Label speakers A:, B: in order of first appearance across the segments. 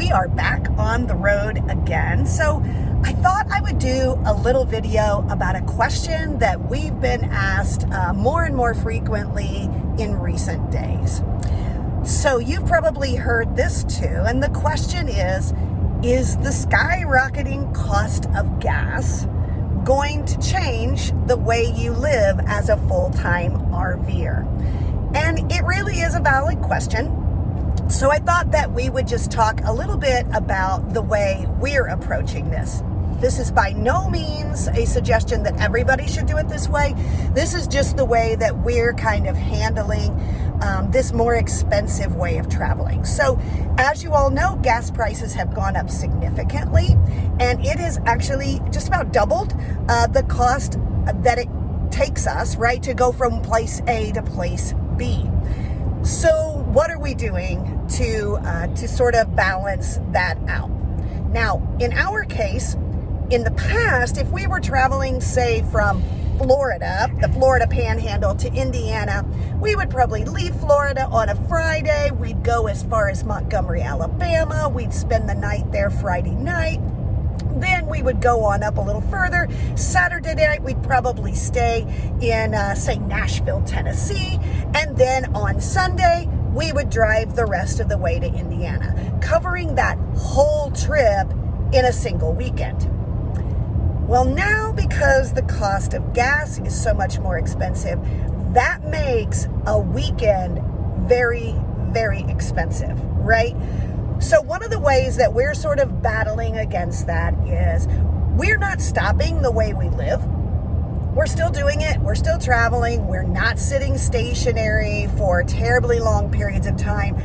A: we are back on the road again. So I thought I would do a little video about a question that we've been asked more and more frequently in recent days. So you've probably heard this too, and the question is the skyrocketing cost of gas going to change the way you live as a full-time RVer? And it really is a valid question. So I thought that we would just talk a little bit about the way we're approaching this. This is by no means a suggestion that everybody should do it this way. This is just the way that we're kind of handling this more expensive way of traveling. So as you all know, gas prices have gone up significantly, and it has actually just about doubled the cost that it takes us, right, to go from place A to place B. So what are we doing to sort of balance that out? Now, in our case, in the past, if we were traveling, say, from Florida, the Florida Panhandle to Indiana, we would probably leave Florida on a Friday. We'd go as far as Montgomery, Alabama. We'd spend the night there Friday night. Then we would go on up a little further. Saturday night, we'd probably stay in, say, Nashville, Tennessee. And then on Sunday, we would drive the rest of the way to Indiana, covering that whole trip in a single weekend. Well, now, because the cost of gas is so much more expensive, that makes a weekend very, very expensive, right? So one of the ways that we're sort of battling against that is we're not stopping the way we live. We're still doing it. We're still traveling. We're not sitting stationary for terribly long periods of time,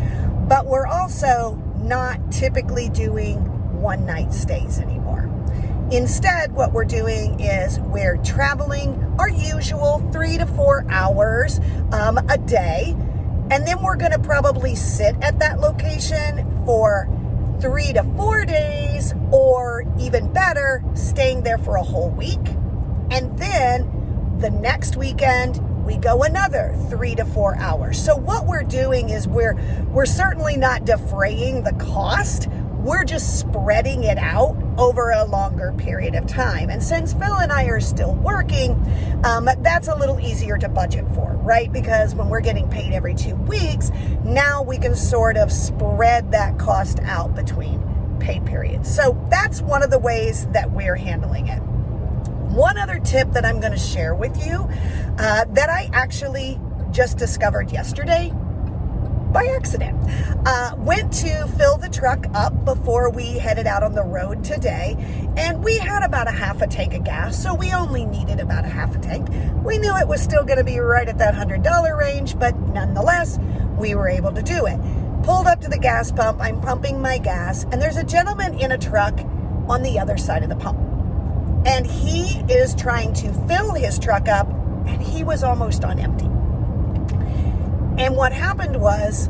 A: but we're also not typically doing one-night stays anymore. Instead, what we're doing is we're traveling our usual 3 to 4 hours a day, and then we're going to probably sit at that location for 3 to 4 days, or even better, staying there for a whole week. And then the next weekend, we go another 3 to 4 hours. So what we're doing is we're certainly not defraying the cost. We're just spreading it out over a longer period of time. And since Phil and I are still working, that's a little easier to budget for, right? Because when we're getting paid every 2 weeks, now we can sort of spread that cost out between pay periods. So that's one of the ways that we're handling it. One other tip that I'm going to share with you that I actually just discovered yesterday by accident. Went to fill the truck up before we headed out on the road today, and we had about a half a tank of gas, so we only needed about a half a tank. We knew it was still going to be right at that $100 range, but nonetheless, we were able to do it. Pulled up to the gas pump, I'm pumping my gas, and there's a gentleman in a truck on the other side of the pump. And he is trying to fill his truck up, and he was almost on empty. And what happened was,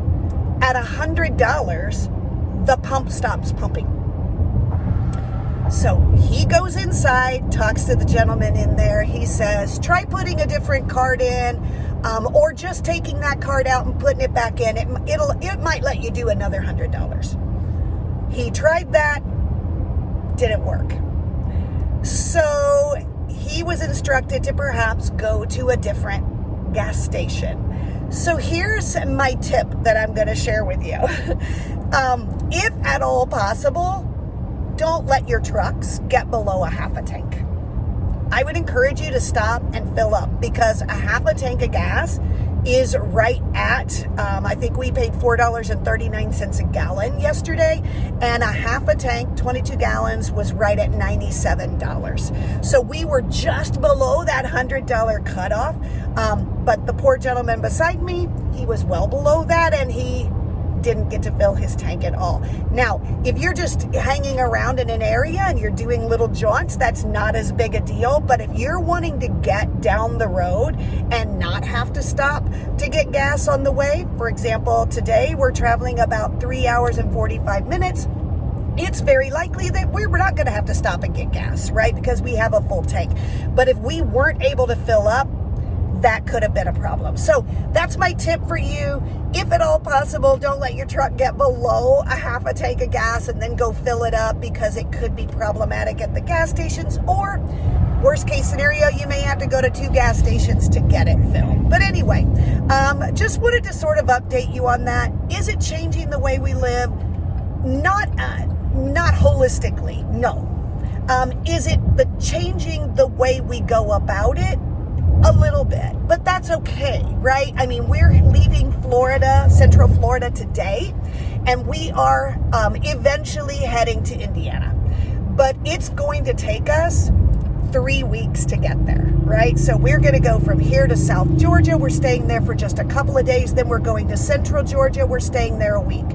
A: at $100, the pump stops pumping. So he goes inside, talks to the gentleman in there. He says, try putting a different card in, or just taking that card out and putting it back in. It might let you do another $100. He tried that, didn't work. So he was instructed to perhaps go to a different gas station. So here's my tip that I'm going to share with you. If at all possible, don't let your trucks get below a half a tank. I would encourage you to stop and fill up, because a half a tank of gas is right at, I think we paid $4.39 a gallon yesterday, and a half a tank, 22 gallons, was right at $97. So we were just below that $100 cutoff, but the poor gentleman beside me, he was well below that, and he didn't get to fill his tank at all. Now, if you're just hanging around in an area and you're doing little jaunts, that's not as big a deal. But if you're wanting to get down the road and not have to stop to get gas on the way, for example, today we're traveling about 3 hours and 45 minutes. It's very likely that we're not going to have to stop and get gas, right? Because we have a full tank. But if we weren't able to fill up, that could have been a problem. So that's my tip for you. If at all possible, don't let your truck get below a half a tank of gas and then go fill it up, because it could be problematic at the gas stations, or worst case scenario, you may have to go to 2 gas stations to get it filled. But anyway, just wanted to sort of update you on that. Is it changing the way we live? Not holistically, no. Is it changing the way we go about it? A little bit, but that's okay, right? I mean, we're leaving Florida, Central Florida today, and we are eventually heading to Indiana. But it's going to take us 3 weeks to get there, right? So we're going to go from here to South Georgia. We're staying there for just a couple of days. Then we're going to Central Georgia. We're staying there a week.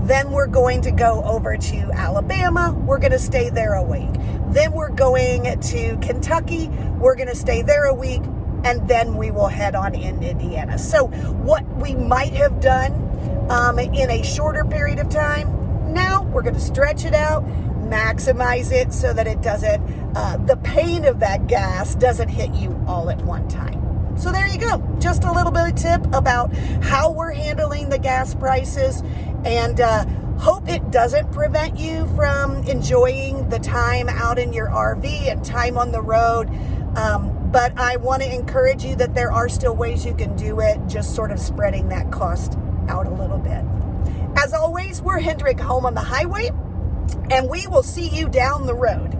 A: Then we're going to go over to Alabama. We're going to stay there a week. Then we're going to Kentucky. We're going to stay there a week. And then we will head on in Indiana. So what we might have done in a shorter period of time, now we're going to stretch it out, maximize it so that it doesn't, the pain of that gas doesn't hit you all at one time. So there you go. Just a little bit of tip about how we're handling the gas prices, and hope it doesn't prevent you from enjoying the time out in your RV and time on the road. But I want to encourage you that there are still ways you can do it, just sort of spreading that cost out a little bit. As always, we're Hendrick Home on the Highway, and we will see you down the road.